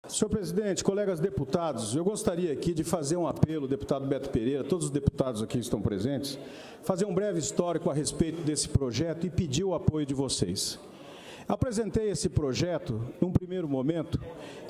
Senhor presidente, colegas deputados, eu gostaria aqui de fazer um apelo, deputado Beto Pereira, todos os deputados aqui que estão presentes, fazer um breve histórico a respeito desse projeto e pedir o apoio de vocês. Apresentei esse projeto, num primeiro momento,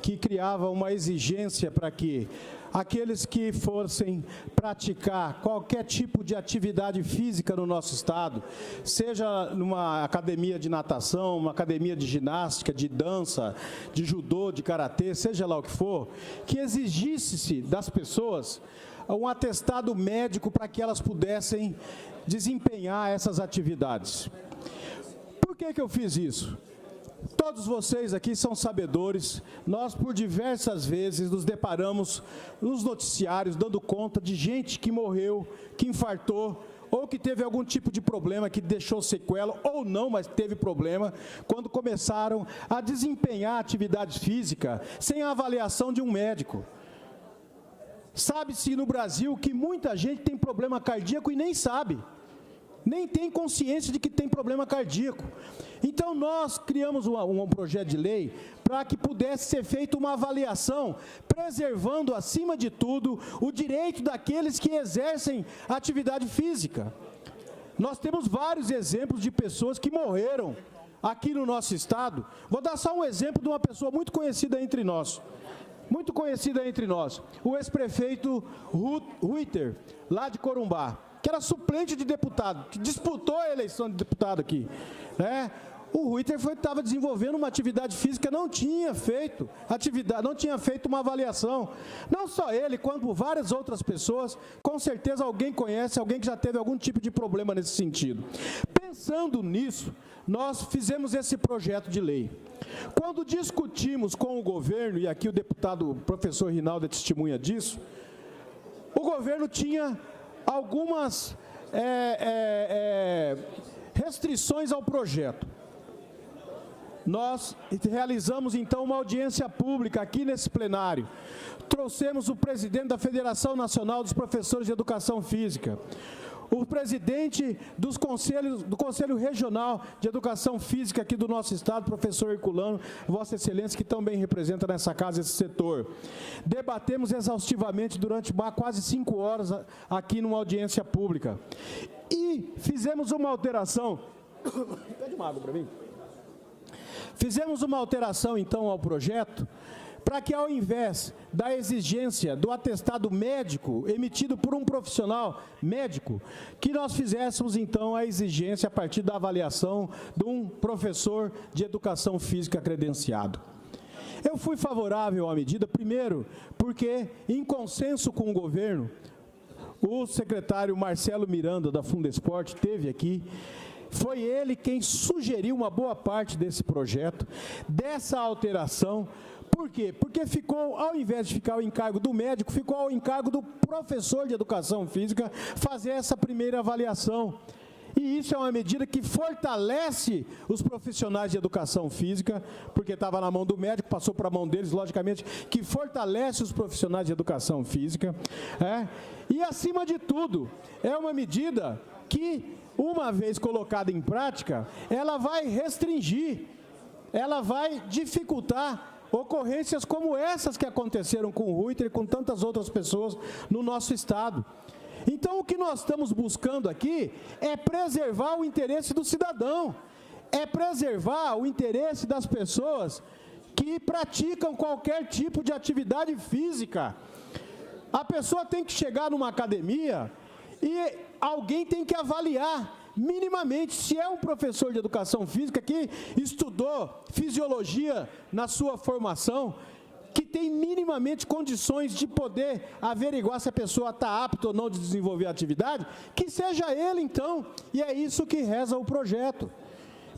que criava uma exigência para que aqueles que fossem praticar qualquer tipo de atividade física no nosso estado, seja numa academia de natação, uma academia de ginástica, de dança, de judô, de karatê, seja lá o que for, que exigisse-se das pessoas um atestado médico para que elas pudessem desempenhar essas atividades. Por que eu fiz isso? Todos vocês aqui são sabedores, nós por diversas vezes nos deparamos nos noticiários dando conta de gente que morreu, que infartou, ou que teve algum tipo de problema que deixou sequela, ou não, mas teve problema, quando começaram a desempenhar atividade física sem a avaliação de um médico. Sabe-se no Brasil que muita gente tem problema cardíaco e nem sabe. Nem tem consciência de que tem problema cardíaco. Então, nós criamos um projeto de lei para que pudesse ser feita uma avaliação, preservando, acima de tudo, o direito daqueles que exercem atividade física. Nós temos vários exemplos de pessoas que morreram aqui no nosso estado. Vou dar só um exemplo de uma pessoa muito conhecida entre nós. O ex-prefeito Ruiter, lá de Corumbá, que era suplente de deputado, que disputou a eleição de deputado aqui, né? O Ruiter estava desenvolvendo uma atividade física, não tinha feito uma avaliação. Não só ele, quanto várias outras pessoas, com certeza alguém conhece, alguém que já teve algum tipo de problema nesse sentido. Pensando nisso, nós fizemos esse projeto de lei. Quando discutimos com o governo, e aqui o deputado professor Rinaldo é testemunha disso, o governo tinha algumas restrições ao projeto. Nós realizamos, então, uma audiência pública aqui nesse plenário. Trouxemos o presidente da Federação Nacional dos Professores de Educação Física, o presidente do Conselho Regional de Educação Física aqui do nosso estado, professor Herculano, Vossa Excelência, que também representa nessa casa esse setor. Debatemos exaustivamente durante quase 5 horas aqui numa audiência pública. E fizemos uma alteração. Pede uma água para mim. Fizemos uma alteração, então, ao projeto, para que, ao invés da exigência do atestado médico emitido por um profissional médico, que nós fizéssemos, então, a exigência a partir da avaliação de um professor de educação física credenciado. Eu fui favorável à medida, primeiro, porque, em consenso com o governo, o secretário Marcelo Miranda, da Fundesporte, esteve aqui. Foi ele quem sugeriu uma boa parte desse projeto, dessa alteração. Por quê? Porque ficou, ao invés de ficar ao encargo do médico, ficou ao encargo do professor de educação física fazer essa primeira avaliação. E isso é uma medida que fortalece os profissionais de educação física, porque estava na mão do médico, passou para a mão deles, logicamente, que fortalece os profissionais de educação física. E, acima de tudo, é uma medida que, uma vez colocada em prática, ela vai restringir, ela vai dificultar ocorrências como essas que aconteceram com o Ruiter e com tantas outras pessoas no nosso estado. Então, o que nós estamos buscando aqui é preservar o interesse do cidadão, é preservar o interesse das pessoas que praticam qualquer tipo de atividade física. A pessoa tem que chegar numa academia e alguém tem que avaliar minimamente se é um professor de educação física que estudou fisiologia na sua formação, que tem minimamente condições de poder averiguar se a pessoa está apta ou não de desenvolver a atividade, que seja ele, então, e é isso que reza o projeto.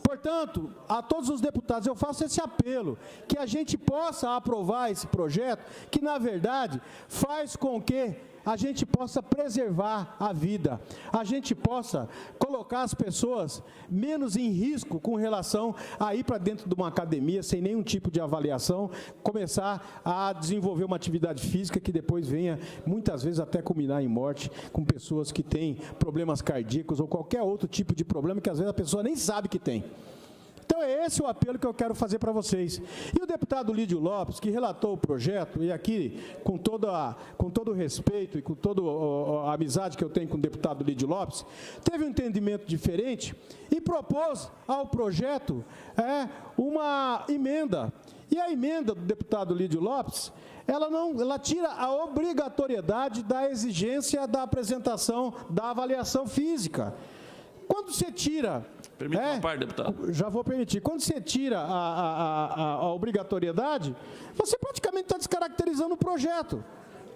Portanto, a todos os deputados, eu faço esse apelo, que a gente possa aprovar esse projeto, que, na verdade, faz com que a gente possa preservar a vida, a gente possa colocar as pessoas menos em risco com relação a ir para dentro de uma academia sem nenhum tipo de avaliação, começar a desenvolver uma atividade física que depois venha, muitas vezes, até culminar em morte, com pessoas que têm problemas cardíacos ou qualquer outro tipo de problema que às vezes a pessoa nem sabe que tem. Então, é esse o apelo que eu quero fazer para vocês. E o deputado Lídio Lopes, que relatou o projeto, e aqui, com todo o respeito e com toda a amizade que eu tenho com o deputado Lídio Lopes, teve um entendimento diferente e propôs ao projeto uma emenda. E a emenda do deputado Lídio Lopes, ela tira a obrigatoriedade da exigência da apresentação da avaliação física. Quando você tira... Permite uma parte, deputado. Já vou permitir. Quando você tira a obrigatoriedade, você praticamente está descaracterizando o projeto.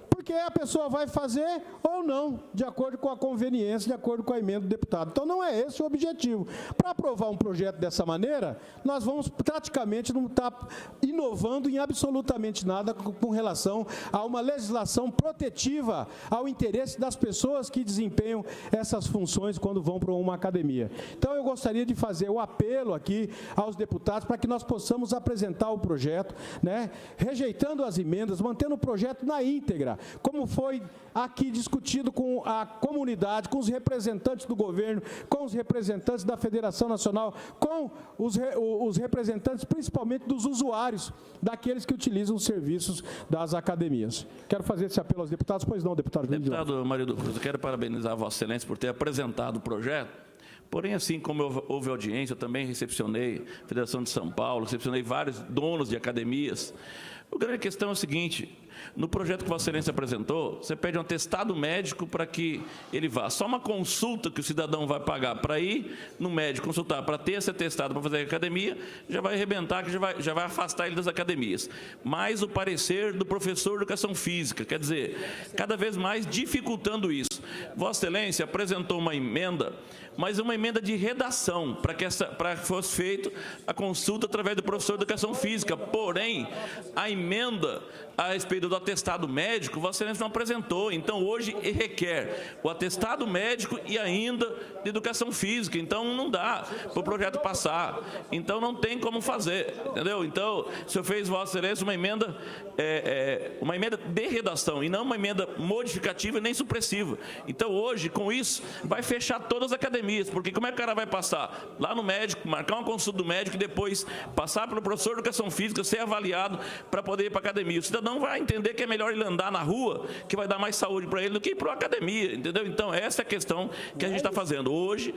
Porque a pessoa vai fazer ou não, de acordo com a conveniência, de acordo com a emenda do deputado. Então, não é esse o objetivo. Para aprovar um projeto dessa maneira, nós vamos praticamente não estar inovando em absolutamente nada com relação a uma legislação protetiva ao interesse das pessoas que desempenham essas funções quando vão para uma academia. Então, eu gostaria de fazer o apelo aqui aos deputados para que nós possamos apresentar o projeto, né, rejeitando as emendas, mantendo o projeto na íntegra, como foi aqui discutido com a comunidade, com os representantes do governo, com os representantes da Federação Nacional, com os representantes, principalmente dos usuários, daqueles que utilizam os serviços das academias. Quero fazer esse apelo aos deputados, pois não, deputado Júlio. Deputado Marido Cruz, eu quero parabenizar a Vossa Excelência por ter apresentado o projeto. Porém, assim como houve audiência, eu também recepcionei a Federação de São Paulo, recepcionei vários donos de academias. A grande questão é o seguinte: no projeto que Vossa Excelência apresentou, você pede um atestado médico para que ele vá. Só uma consulta que o cidadão vai pagar para ir no médico consultar, para ter esse atestado para fazer a academia, já vai arrebentar, que já vai afastar ele das academias. Mais o parecer do professor de educação física, quer dizer, cada vez mais dificultando isso. Vossa Excelência apresentou uma emenda, mas uma emenda de redação, para que fosse feita a consulta através do professor de educação física. Porém, a emenda a respeito do atestado médico, Vossa Excelência não apresentou. Então, hoje, requer o atestado médico e ainda de educação física. Então, não dá para o projeto passar. Então, não tem como fazer, entendeu? Então, o senhor fez, Vossa Excelência, uma emenda de redação, e não uma emenda modificativa nem supressiva. Então, hoje, com isso, vai fechar todas as academias, porque como é que o cara vai passar lá no médico, marcar uma consulta do médico e depois passar pelo professor de educação física, ser avaliado para poder ir para a academia? O cidadão vai entender que é melhor ele andar na rua, que vai dar mais saúde para ele, do que ir para a academia, entendeu? Então, essa é a questão que a gente está fazendo. Hoje,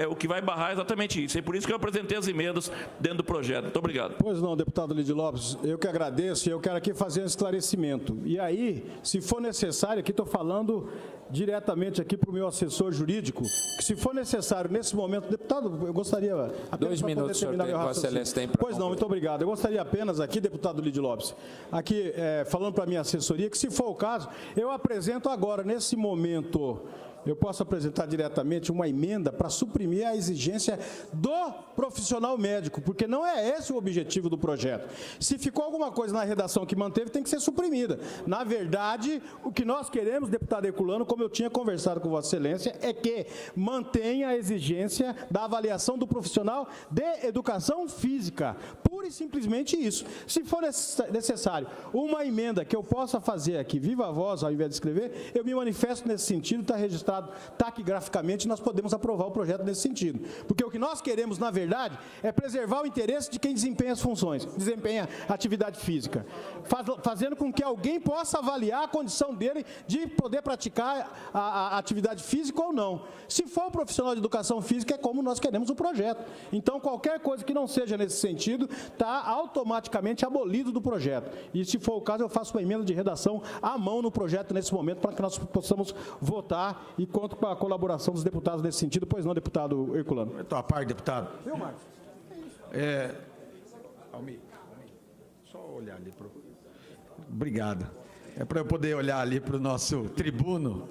o que vai barrar é exatamente isso. É por isso que eu apresentei as emendas dentro do projeto. Muito obrigado. Pois não, deputado Lídio Lopes, eu que agradeço e eu quero aqui fazer um esclarecimento. E aí, se for necessário, aqui estou falando diretamente aqui para o meu assessor jurídico, que se for necessário, nesse momento, deputado, eu gostaria... 2 minutos, senhor, Vossa Excelência tem para... Pois não, muito obrigado. Eu gostaria apenas aqui, deputado Lídio Lopes, aqui falando para a minha assessoria, que se for o caso, eu apresento agora, nesse momento... Eu posso apresentar diretamente uma emenda para suprimir a exigência do profissional médico, porque não é esse o objetivo do projeto. Se ficou alguma coisa na redação que manteve, tem que ser suprimida. Na verdade, o que nós queremos, deputado Herculano, como eu tinha conversado com Vossa Excelência, é que mantenha a exigência da avaliação do profissional de educação física. Pura e simplesmente isso. Se for necessário uma emenda que eu possa fazer aqui, viva a voz, ao invés de escrever, eu me manifesto nesse sentido, está registrado taquigraficamente, nós podemos aprovar o projeto nesse sentido. Porque o que nós queremos, na verdade, é preservar o interesse de quem desempenha as funções, desempenha a atividade física, fazendo com que alguém possa avaliar a condição dele de poder praticar a atividade física ou não. Se for um profissional de educação física, é como nós queremos o projeto. Então, qualquer coisa que não seja nesse sentido, está automaticamente abolido do projeto. E, se for o caso, eu faço uma emenda de redação à mão no projeto nesse momento, para que nós possamos votar, e conto com a colaboração dos deputados nesse sentido. Pois não, deputado Herculano. Estou à parte, deputado. Viu, Marcos? Almir, só olhar ali para o... Obrigado. É para eu poder olhar ali para o nosso tribuno.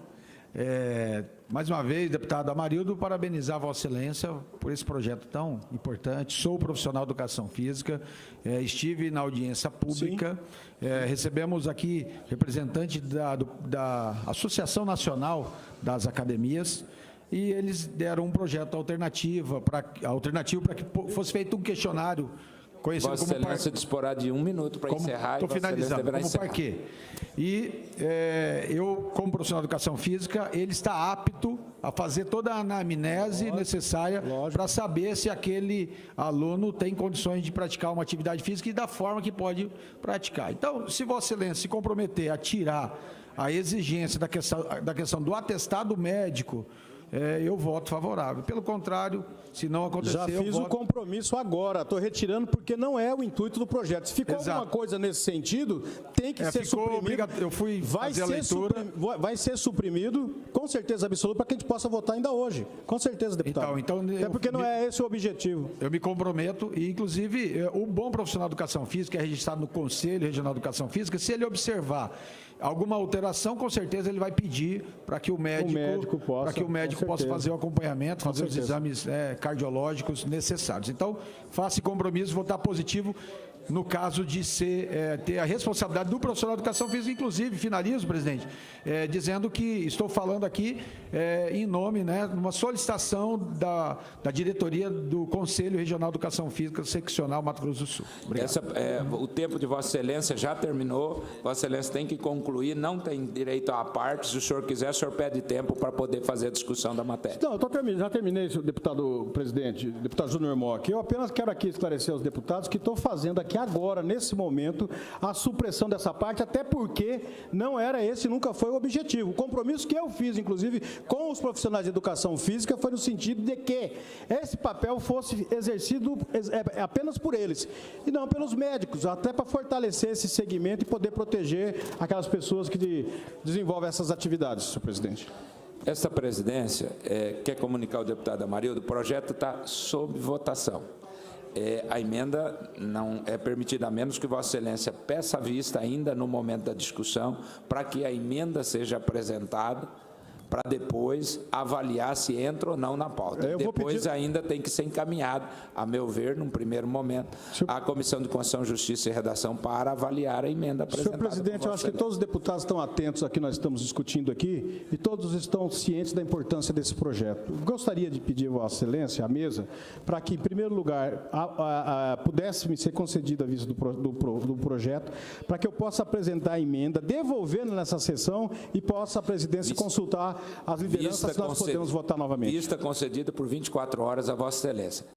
Mais uma vez, deputado Amarildo, parabenizar Vossa Excelência por esse projeto tão importante. Sou profissional de educação física, estive na audiência pública, recebemos aqui representante da Associação Nacional das Academias, e eles deram um projeto alternativo para que fosse feito um questionário conhecido Vossa como Excelência disporá de 1 minuto para encerrar. Estou finalizando, deverá como encerrar. parquê. E eu, como profissional de educação física, ele está apto a fazer toda a anamnese necessária para saber se aquele aluno tem condições de praticar uma atividade física e da forma que pode praticar. Então, se Vossa Excelência se comprometer a tirar a exigência da questão do atestado médico, eu voto favorável. Pelo contrário, se não acontecer, Já fiz o compromisso agora, estou retirando porque não é o intuito do projeto. Se ficou alguma coisa nesse sentido, tem que ser suprimido. Eu fui fazer a leitura. Vai ser suprimido, com certeza absoluta, para que a gente possa votar ainda hoje. Com certeza, deputado. Então, é porque não é esse o objetivo. Eu me comprometo, e inclusive o bom profissional de educação física é registrado no Conselho Regional de Educação Física. Se ele observar alguma alteração, com certeza ele vai pedir para que o médico possa fazer o acompanhamento, fazer os exames cardiológicos necessários. Então, faça compromisso, votar positivo no caso de ter a responsabilidade do profissional de educação física. Inclusive, finalizo, presidente, dizendo que estou falando aqui em nome, numa solicitação da diretoria do Conselho Regional de Educação Física Seccional Mato Grosso do Sul. O tempo de Vossa Excelência já terminou. Vossa Excelência tem que concluir, não tem direito à parte. Se o senhor quiser, o senhor pede tempo para poder fazer a discussão da matéria. Não, já terminei, deputado presidente, deputado Júnior Mock. Eu apenas quero aqui esclarecer aos deputados que estou fazendo aqui agora, nesse momento, a supressão dessa parte, até porque não era esse, nunca foi o objetivo. O compromisso que eu fiz, inclusive, com os profissionais de educação física, foi no sentido de que esse papel fosse exercido apenas por eles, e não pelos médicos, até para fortalecer esse segmento e poder proteger aquelas pessoas que desenvolvem essas atividades, senhor presidente. Esta presidência quer comunicar ao deputado Amarildo, o projeto está sob votação. A emenda não é permitida, a menos que Vossa Excelência peça a vista ainda no momento da discussão, para que a emenda seja apresentada, para depois avaliar se entra ou não na pauta. Depois ainda tem que ser encaminhado, a meu ver, num primeiro momento, à Comissão de Constituição, Justiça e Redação para avaliar a emenda apresentada. Senhor presidente, eu acho que todos os deputados estão atentos ao que nós estamos discutindo aqui e todos estão cientes da importância desse projeto. Eu gostaria de pedir a Vossa Excelência, à mesa, para que, em primeiro lugar, pudesse me ser concedida a vista do projeto, para que eu possa apresentar a emenda, devolvendo nessa sessão e possa a presidência consultar as lideranças, nós podemos votar novamente. Vista concedida por 24 horas a Vossa Excelência.